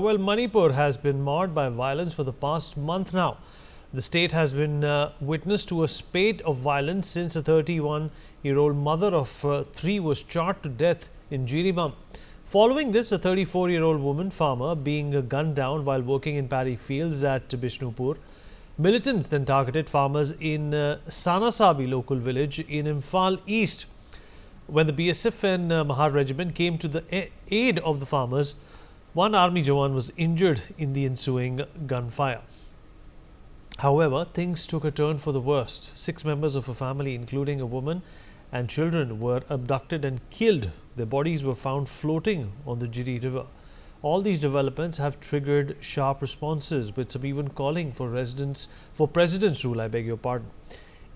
Well, Manipur has been marred by violence for the past month now. The state has been witness to a spate of violence since a 31-year-old mother of three was shot to death in Jiribam. Following this, a 34-year-old woman farmer being gunned down while working in paddy fields at Bishnupur. Militants then targeted farmers in Sanasabi local village in Imphal East. When the BSF and Mahar regiment came to the aid of the farmers, one army Jawan was injured in the ensuing gunfire. However, things took a turn for the worst. 6 members of a family, including a woman and children, were abducted and killed. Their bodies were found floating on the Jiri River. All these developments have triggered sharp responses, with some even calling for President's rule, I beg your pardon.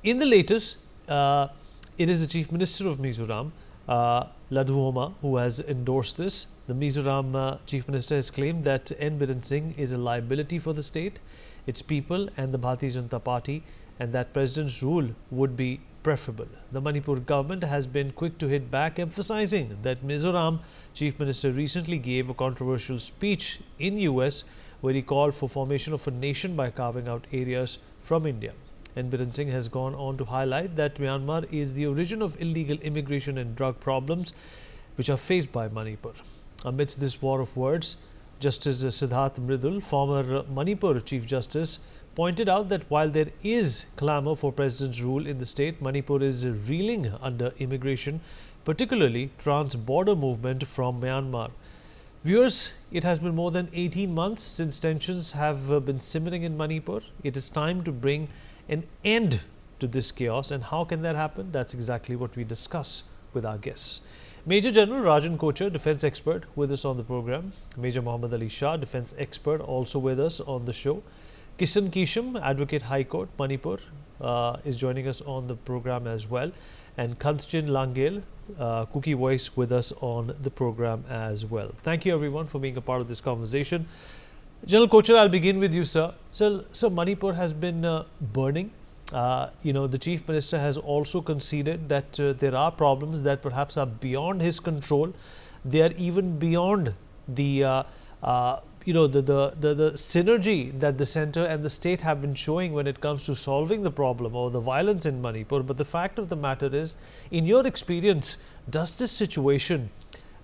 In the latest, it is the Chief Minister of Mizoram, Lalduhoma, who has endorsed this. The Mizoram Chief Minister has claimed that Biren Singh is a liability for the state, its people and the Bharatiya Janata Party, and that President's rule would be preferable. The Manipur government has been quick to hit back, emphasizing that Mizoram Chief Minister recently gave a controversial speech in US where he called for formation of a nation by carving out areas from India. And Biren Singh has gone on to highlight that Myanmar is the origin of illegal immigration and drug problems which are faced by Manipur. Amidst this war of words, Justice Siddharth Mridul, former Manipur Chief Justice, pointed out that while there is clamour for President's rule in the state, Manipur is reeling under immigration, particularly trans-border movement from Myanmar. Viewers, it has been more than 18 months since tensions have been simmering in Manipur. It is time to bring an end to this chaos, and how can that happen? That's exactly what we discuss with our guests. Major General Rajan Kochar, defence expert, with us on the program. Major Mohammad Ali Shah, defence expert, also with us on the show. Kishan Kisham, Advocate High Court, Manipur, is joining us on the program as well. And Kantchin Langel, Cookie Voice, with us on the program as well. Thank you everyone for being a part of this conversation. General Kochar, I'll begin with you, sir. So Manipur has been burning. The Chief Minister has also conceded that there are problems that perhaps are beyond his control. They are even beyond the synergy that the centre and the state have been showing when it comes to solving the problem or the violence in Manipur. But the fact of the matter is, in your experience, does this situation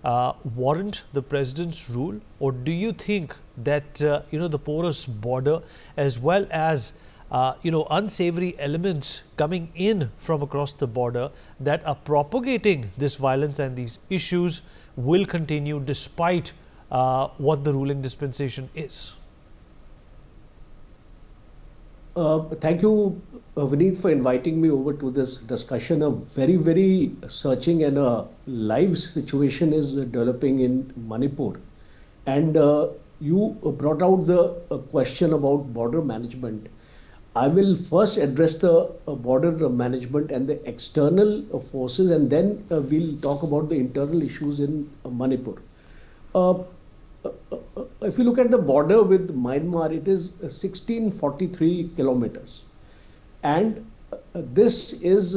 warrant the President's rule, or do you think that the porous border as well as unsavory elements coming in from across the border that are propagating this violence and these issues will continue despite what the ruling dispensation is? Thank you, Vineet, for inviting me over to this discussion. A very, very searching and a live situation is developing in Manipur. And you brought out the question about border management. I will first address the border management and the external forces, and then we'll talk about the internal issues in Manipur. If you look at the border with Myanmar, it is 1643 kilometers. And this is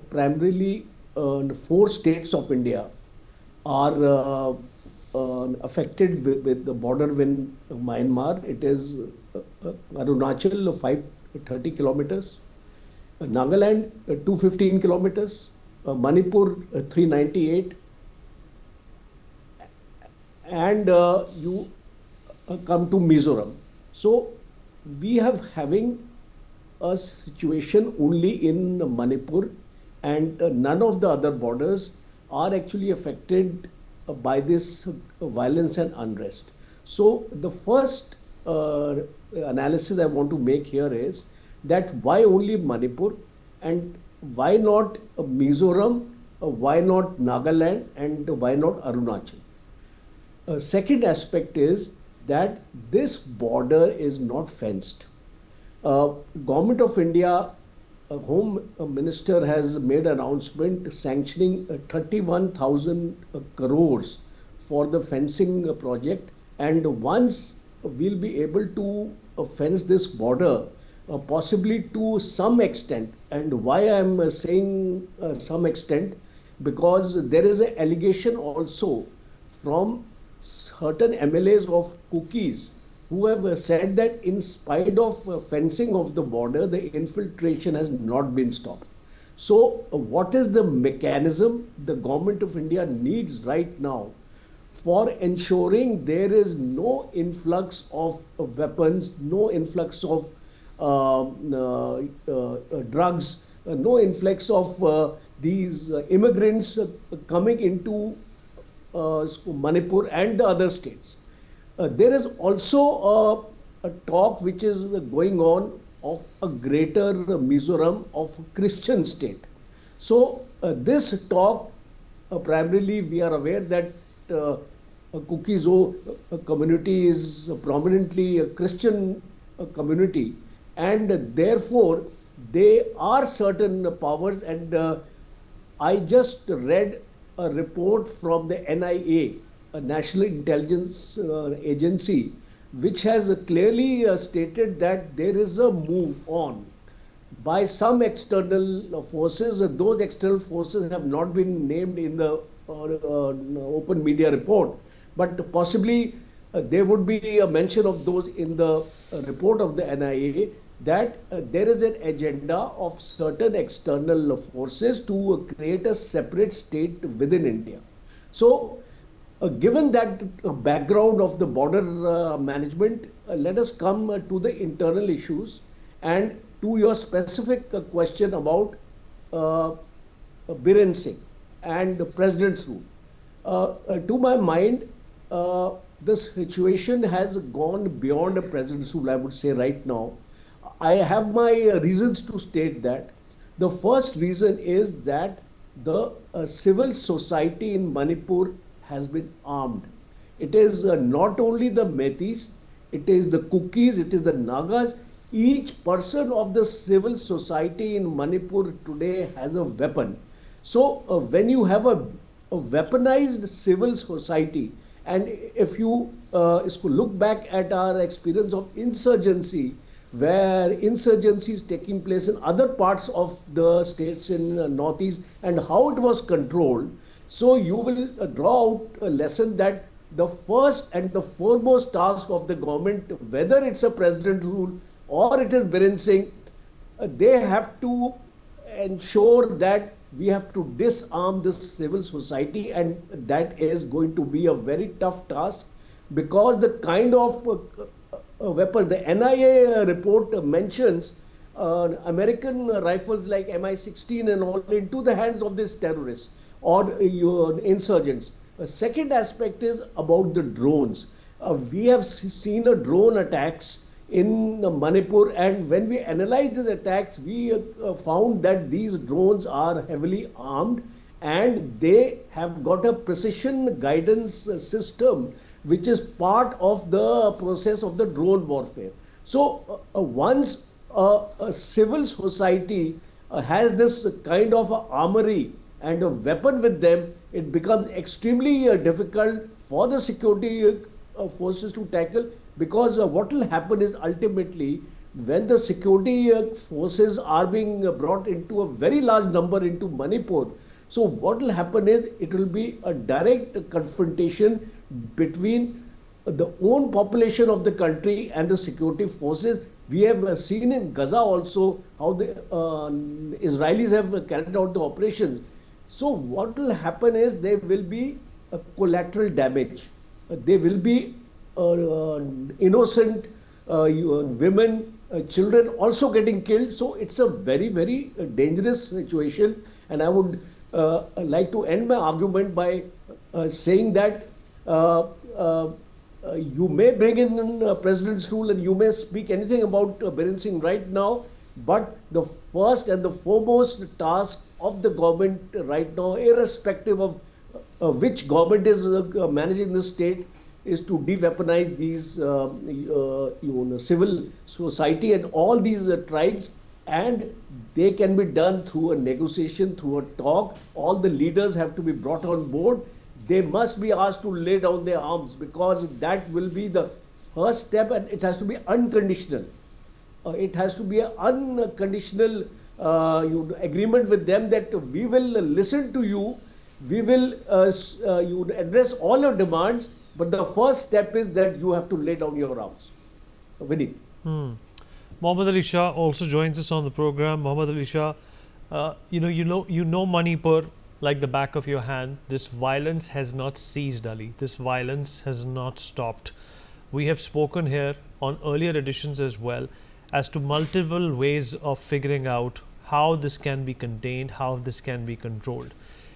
primarily 4 states of India are affected with the border with Myanmar. It is Arunachal, 530 kilometers, Nagaland, 215 kilometers, Manipur, 398, and you come to Mizoram. So we have having a situation only in Manipur, and none of the other borders are actually affected by this violence and unrest. So the first analysis I want to make here is that why only Manipur, and why not Mizoram, why not Nagaland, and why not Arunachal? Second aspect is that this border is not fenced. Government of India, Home Minister has made an announcement sanctioning 31,000 crores for the fencing project, and once we'll be able to fence this border, possibly to some extent. And why I'm saying some extent, because there is an allegation also from certain MLAs of cookies who have said that in spite of fencing of the border, the infiltration has not been stopped. So, what is the mechanism the government of India needs right now for ensuring there is no influx of weapons, no influx of drugs, no influx of these immigrants coming into Manipur and the other states. There is also a talk which is going on of a greater Mizoram of Christian state. So this talk, primarily we are aware that Kukizo community is prominently a Christian community, and therefore they are certain powers. And I just read a report from the NIA, a National Intelligence Agency, which has clearly stated that there is a move on by some external forces. Those external forces have not been named in the open media report, but possibly there would be a mention of those in the report of the NIA, that there is an agenda of certain external forces to create a separate state within India. So, given that background of the border management, let us come to the internal issues and to your specific question about Biren Singh and the president's rule. To my mind, the situation has gone beyond a president's rule, I would say right now. I have my reasons to state that. The first reason is that the civil society in Manipur has been armed. It is not only the Metis, it is the Kukis, it is the Nagas. Each person of the civil society in Manipur today has a weapon. So when you have a weaponized civil society, and if you look back at our experience of insurgency, where insurgency is taking place in other parts of the states in Northeast and how it was controlled, so you will draw out a lesson that the first and the foremost task of the government, whether it's a president rule or it is Biren Singh, they have to ensure that we have to disarm this civil society, and that is going to be a very tough task, because the kind of weapons, the NIA report mentions American rifles like Mi-16 and all into the hands of these terrorists or insurgents. Second aspect is about the drones. We have seen a drone attacks in Manipur, and when we analyze these attacks, we found that these drones are heavily armed and they have got a precision guidance system which is part of the process of the drone warfare. So once a civil society has this kind of armory and a weapon with them, it becomes extremely difficult for the security forces to tackle, because what will happen is ultimately when the security forces are being brought into a very large number into Manipur, so what will happen is it will be a direct confrontation between the own population of the country and the security forces. We have seen in Gaza also how the Israelis have carried out the operations. So what will happen is there will be a collateral damage. There will be innocent women, children also getting killed. So it's a very, very dangerous situation. And I would like to end my argument by saying that you may bring in President's rule and you may speak anything about Biren Singh right now, but the first and the foremost task of the government right now, irrespective of which government is managing the state, is to de-weaponize these civil society and all these tribes, and they can be done through a negotiation, through a talk. All the leaders have to be brought on board. They must be asked to lay down their arms, because that will be the first step, and it has to be unconditional. It has to be an unconditional agreement with them that we will listen to you, we will address all your demands, But the first step is that you have to lay down your arms. Vinit. Mohammad Ali Shah also joins us on the program. Mohammad Ali Shah, you know Manipur like the back of your hand. This violence has not ceased, Ali. This violence has not stopped. We have spoken here on earlier editions as well as to multiple ways of figuring out how this can be contained, how this can be controlled.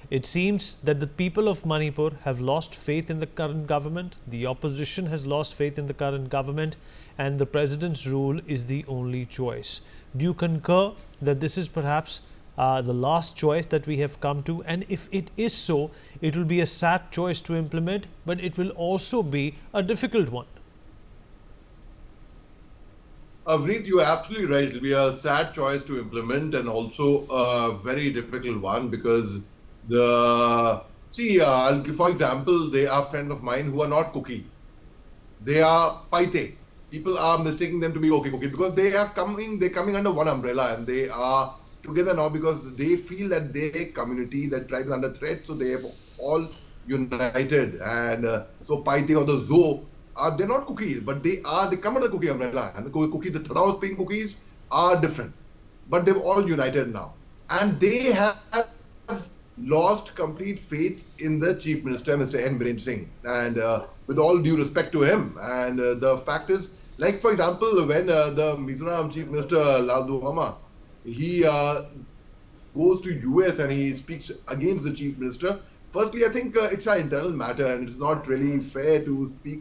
It seems that the people of Manipur have lost faith in the current government, the opposition has lost faith in the current government, and the president's rule is the only choice. Do you concur that this is perhaps the last choice that we have come to? And if it is so, it will be a sad choice to implement, but it will also be a difficult one. Avneet, you're absolutely right. It'll be a sad choice to implement and also a very difficult one because I'll give, for example, they are friends of mine who are not Kuki. They are Paite. People are mistaking them to be Kuki because they're coming under one umbrella and they are together now because they feel that their community, that tribe is under threat, so they have all united. And so Paite or the Zo, they're not cookies, but they come under the cookie umbrella. And the cookies, the Thadao Spain cookies are different. But they've all united now. And they have lost complete faith in the Chief Minister, Mr. Biren Singh. And with all due respect to him. And the fact is, like for example, when the Mizoram Chief Minister Lalduhoma, he goes to US and he speaks against the Chief Minister. Firstly, I think it's an internal matter and it's not really fair to speak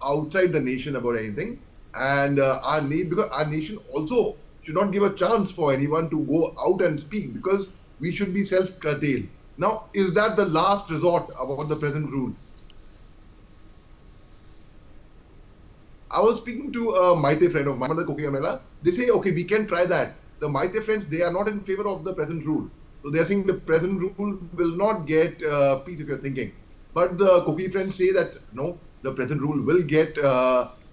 outside the nation about anything. And because our nation also should not give a chance for anyone to go out and speak because we should be self-curtailed. Now, is that the last resort about the present rule? I was speaking to a Maite friend of mine, the Cookie Umbrella. They say, okay, we can try that. The Maite friends, they are not in favor of the present rule. So they are saying the present rule will not get peace if you're thinking. But the Cookie friends say that, no, the present rule will get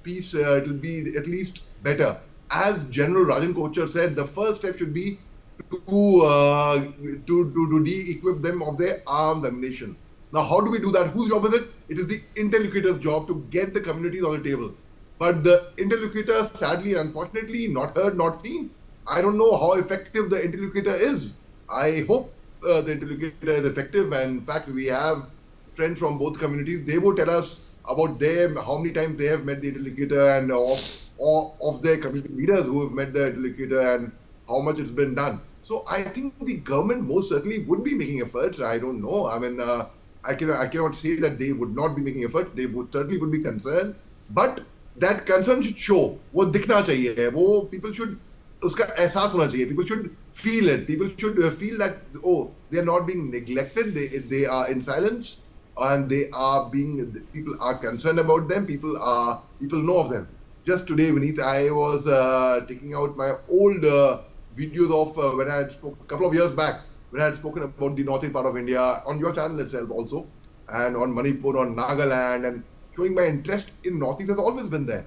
peace. It will be at least better. As General Rajan Kochar said, the first step should be to de-equip them of their armed ammunition. Now, how do we do that? Whose job is it? It is the interlocutor's job to get the communities on the table. But the interlocutor, sadly, unfortunately, not heard, not seen. I don't know how effective the interlocutor is. I hope the interlocutor is effective. And in fact, we have friends from both communities. They will tell us about them, how many times they have met the interlocutor and of their community leaders who have met the interlocutor and how much it's been done. So I think the government most certainly would be making efforts. I don't know. I mean, I cannot say that they would not be making efforts. They would certainly would be concerned. But that concern should show. वो दिखना चाहिए. वो people should उसका एहसास होना चाहिए. People should feel it. People should feel that they are not being neglected. They are in silence and people are concerned about them. People know of them. Just today, Vineet, I was taking out my old videos of when I had spoken a couple of years back, when I had spoken about the northeast part of India on your channel itself also, and on Manipur, on Nagaland, and showing my interest in northeast has always been there.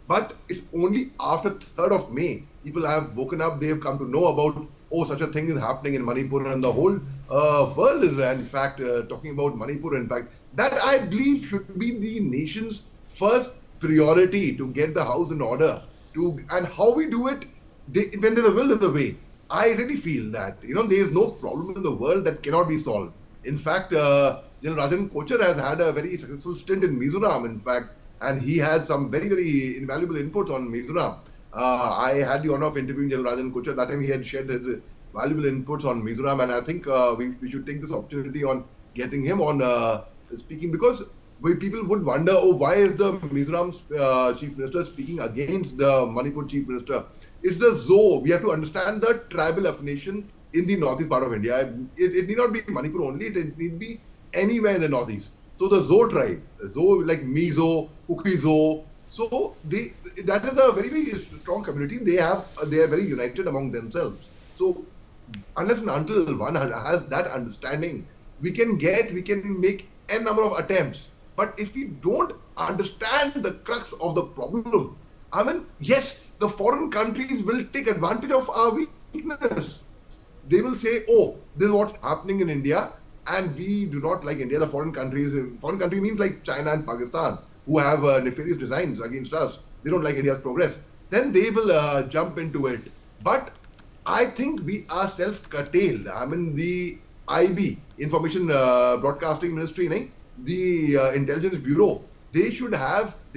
But it's only after 3rd of May, people have woken up, they have come to know about, such a thing is happening in Manipur, and the whole world is in fact talking about Manipur. In fact, that I believe should be the nation's first priority to get the house in order. And how we do it, when there's a will, there's a way. I really feel that there is no problem in the world that cannot be solved. In fact, General Rajan Kochar has had a very successful stint in Mizoram, in fact, and he has some very, very invaluable inputs on Mizoram. I had the honor of interviewing General Rajan Kochar. That time he had shared his valuable inputs on Mizoram, and I think we should take this opportunity on getting him on speaking, because people would wonder, why is the Mizoram Chief Minister speaking against the Manipur Chief Minister? It's the Zo. We have to understand the tribal affiliation in the northeast part of India. It need not be Manipur only. It need be anywhere in the northeast. So the Zo tribe, Zo like Mizo, Kuki-Zo. So that is a very, very strong community. They are very united among themselves. So unless and until one has that understanding, we can make n number of attempts. But if we don't understand the crux of the problem, I mean, yes, the foreign countries will take advantage of our weakness. They will say, this is what's happening in India. and we do not like India, the foreign countries, foreign country means like China and Pakistan, who have nefarious designs against us. They don't like India's progress. Then they will jump into it. But I think we are self-curtailed. I mean, the IB, Information Broadcasting Ministry, the Intelligence Bureau, they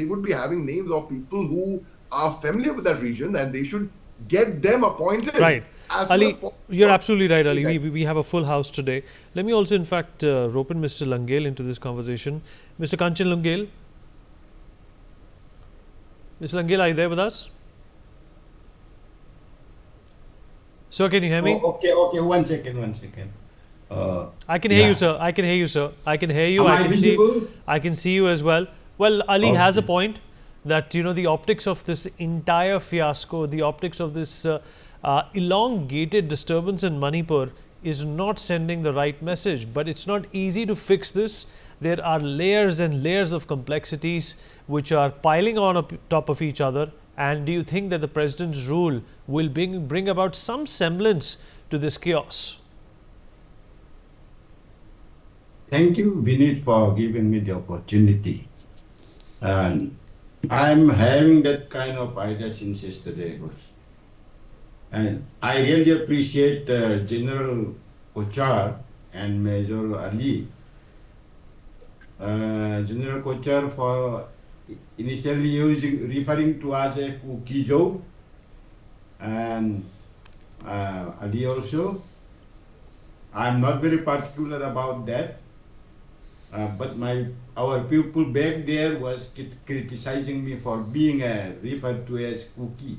would be having names of people who are familiar with that region, and they should get them appointed. Right. as Ali, soon as possible. you're absolutely right, Ali. Exactly. We have a full house today. Let me also, in fact, rope in Mr. Langale into this conversation. Mr. Kanchan Langale. Mr. Langale, are you there with us? Sir, can you hear me? Oh, okay, one second. I can hear yeah. you, sir. I can hear you, sir. I can hear you. Am I I can see. visible? I can see you as well. Well, Ali has a Okay. point that the optics of this entire fiasco, the optics of this elongated disturbance in Manipur is not sending the right message. But it's not easy to fix this. There are layers and layers of complexities which are piling on top of each other. And do you think that the president's rule will bring about some semblance to this chaos? Thank you, Vinit, for giving me the opportunity. And I'm having that kind of idea since yesterday. And I really appreciate General Kochar and Major Ali. General Kochar for initially referring to us as Kukijo, and Ali also. I'm not very particular about that, but our people back there was criticizing me for being referred to as Kuki.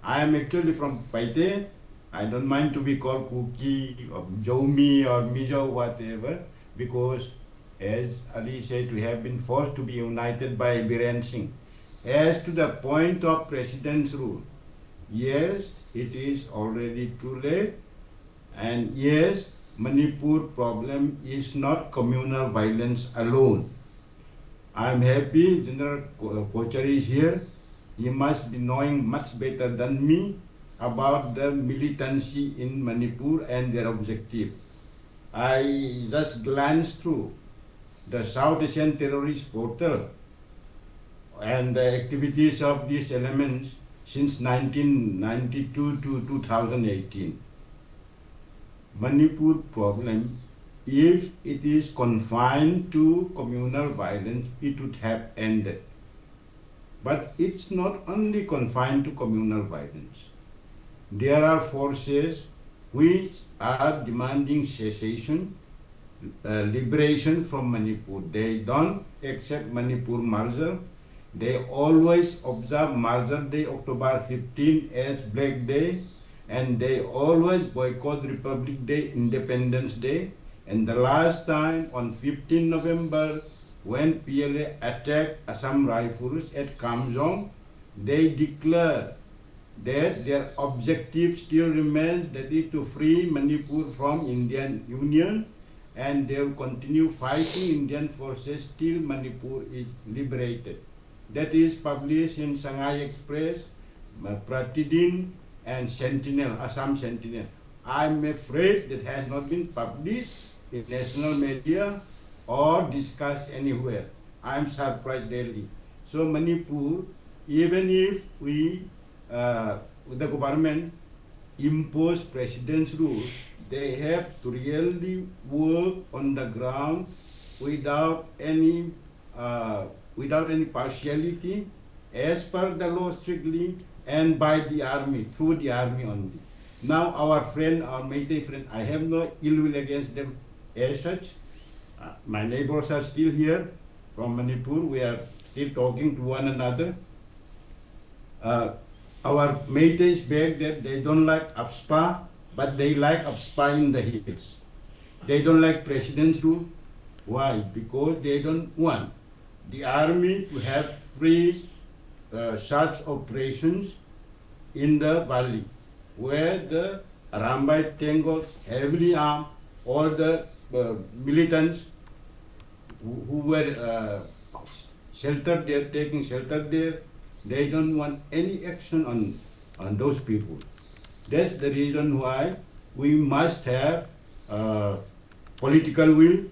I am actually from Paite. I don't mind to be called Kuki or Jomi or Mizo, whatever, because as Ali said, we have been forced to be united by Biren Singh. As to the point of President's rule, yes, it is already too late, and yes, Manipur problem is not communal violence alone. I am happy General Kochar is here. He must be knowing much better than me about the militancy in Manipur and their objective. I just glanced through the South Asian Terrorist Portal and the activities of these elements since 1992 to 2018. Manipur problem, if it is confined to communal violence, it would have ended. But it's not only confined to communal violence. There are forces which are demanding cessation, liberation from Manipur. They don't accept Manipur merger. They always observe Merger Day, October 15 as Black Day, and they always boycott Republic Day, Independence Day. And the last time on 15 November, when PLA attacked Assam Rifles at Kamjong, they declared that their objective still remains, that is to free Manipur from Indian Union, and they will continue fighting Indian forces till Manipur is liberated. That is published in Shanghai Express, Pratidin, and Sentinel, Assam Sentinel. I'm afraid that has not been published in national media or discussed anywhere. I'm surprised really. So Manipur, even if we, the government impose president's rules, they have to really work on the ground without any partiality, as per the law strictly, and by the army, through the army only. Now our Meitei friend, I have no ill will against them as such. My neighbors are still here from Manipur. We are still talking to one another. Our Meiteis back there, they don't like APSPA, but they like APSPA in the hills. They don't like president's rule. Why? Because they don't want the army to have free such operations in the valley, where the Rambai Tangos, heavily armed, all the militants who were sheltered there, taking shelter there, they don't want any action on those people. That's the reason why we must have political will,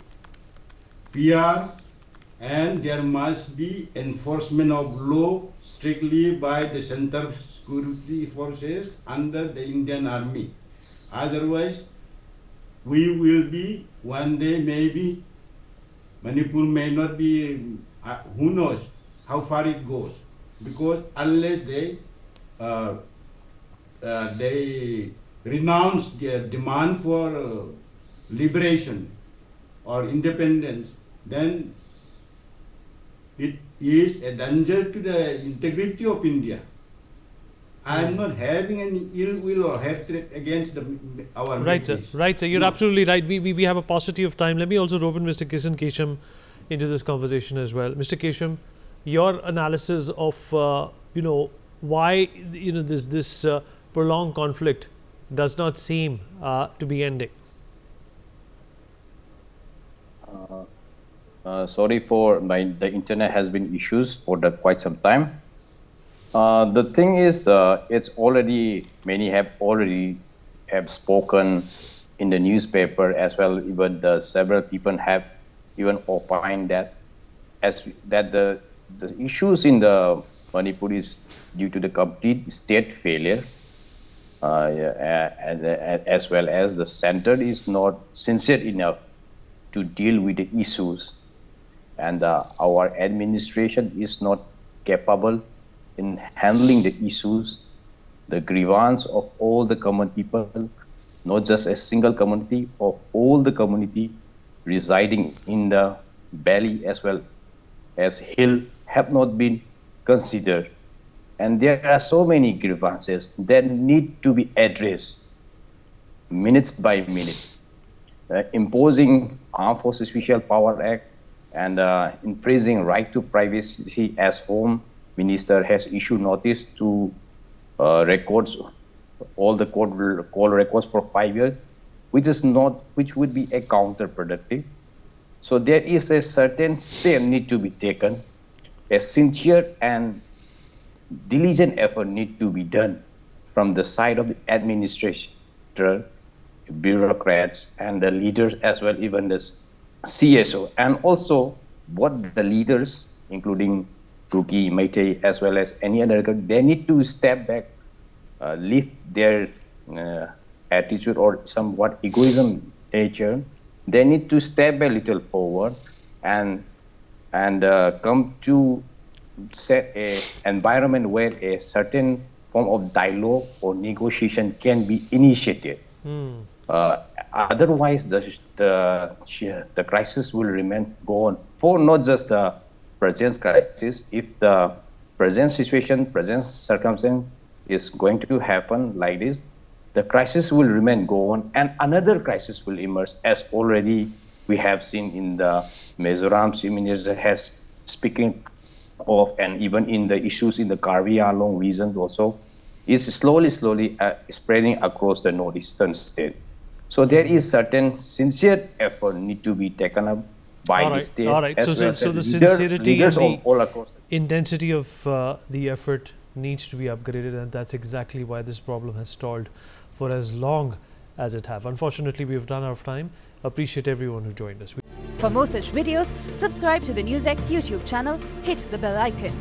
PR, and there must be enforcement of law strictly by the Central Security Forces under the Indian Army. Otherwise, we will be one day maybe Manipur may not be, who knows how far it goes, because unless they renounce their demand for liberation or independence, then it is a danger to the integrity of India. I am not having any ill will or hatred against our Right, sir. militaries. Right, sir. You're No. absolutely right. We have a paucity of time. Let me also rope in Mr. Kisan Kesham into this conversation as well. Mr. Kesham, your analysis of why this prolonged conflict does not seem to be ending. Sorry for the internet has been issues for quite some time. The thing is, it's already many have already spoken in the newspaper as well. Even several people have even opined that the issues in the Manipur is due to the complete state failure, as well as the center is not sincere enough to deal with the issues, and our administration is not capable in handling the issues, the grievance of all the common people, not just a single community, of all the community residing in the valley as well as hill have not been considered. And there are so many grievances that need to be addressed minute by minute. Imposing Armed Forces Special Power Act and infringing right to privacy, as Home Minister has issued notice to records, all the call records for 5 years, which would be a counterproductive. So there is a certain step need to be taken. A sincere and diligent effort need to be done from the side of the administrator, bureaucrats, and the leaders as well, even the CSO, and also what the leaders, including Kuki, Meitei, as well as any other, they need to step back, lift their attitude or somewhat egoism nature. They need to step a little forward and come to set an environment where a certain form of dialogue or negotiation can be initiated. Otherwise, the crisis will remain go on for not just the present crisis. If the present situation, present circumstance is going to happen like this, the crisis will remain go on, and another crisis will emerge, as already we have seen in the Mizoram Chief Minister has speaking of, and even in the issues in the Karbi Anglong region also, is slowly spreading across the northeastern state. So there is certain sincere effort need to be taken up by the state. All right. So the sincerity and the intensity of the effort needs to be upgraded, and that's exactly why this problem has stalled for as long as it have. Unfortunately, we've run out of time. Appreciate everyone who joined us. For more such videos, subscribe to the NewsX YouTube channel, hit the bell icon.